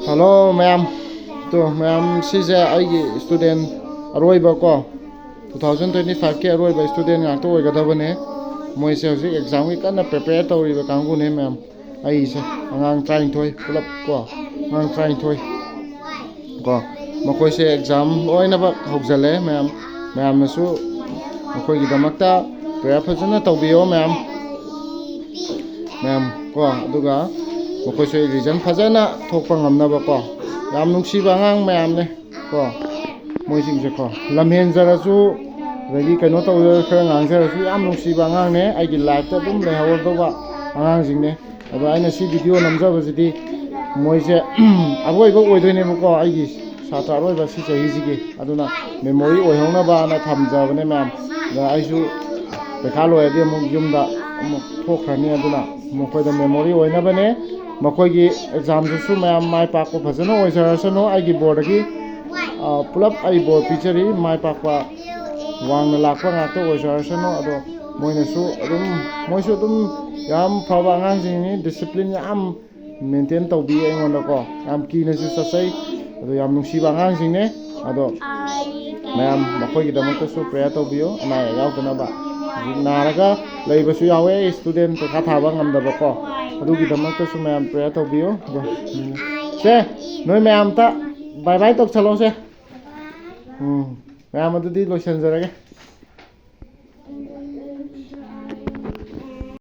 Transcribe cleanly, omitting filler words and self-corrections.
Hello ma'am. To ma'am sise aigi student aroiba ko 2025 ke aroiba student ngak to oigadabane moise hojik exam ki kana prepare tawriba kanggu ne ma'am ai se angang trying thoi pulap ko angang trying thoi ko makoi se exam loina ba hojale ma'am ma'am nasu makoi gi damakta prayer phajana tawbiyo ma'am ma'am ko aduga makoi se reason phajana thokpa ngamnaba ko yam nungsiba angang ma'am ne ko moising se ko lamhen jarasu ragi kaino tawyo khara ngang jarasu yam nungsiba angang ne aigi life ta dum le hawar doba angang jing ne ado aina si video namjaba jidi moise aroiba oidoine ko aigi satra aroiba si chahi jigi aduna memory oihongna ba na thamjaba ne ma'am da aisu pekha loyadi amuk yumda amuk thokhrani aduna mokoida memory oina bane makoigi exam su ma'am mai pakko phajana oisarasano aigi board gi pulap ai board pichari mai pakpa wangna lakpa ngakta oisarasano ado moinasu adum moisu adum yam phaba angangsingni discipline yam maintain tawbi aingonda ko yam kina su sasai ado yam nungsiba angangsingne ado ma'am makoigi damakta su prayer tawbiyo ana yaudana naraga leibasu yawe student ka thaba ngamdaba ko adugi damakta su ma'am prayer tawbiyo se noi ma'am ta bye bye tok chalo se ma'am adudi loisan jarage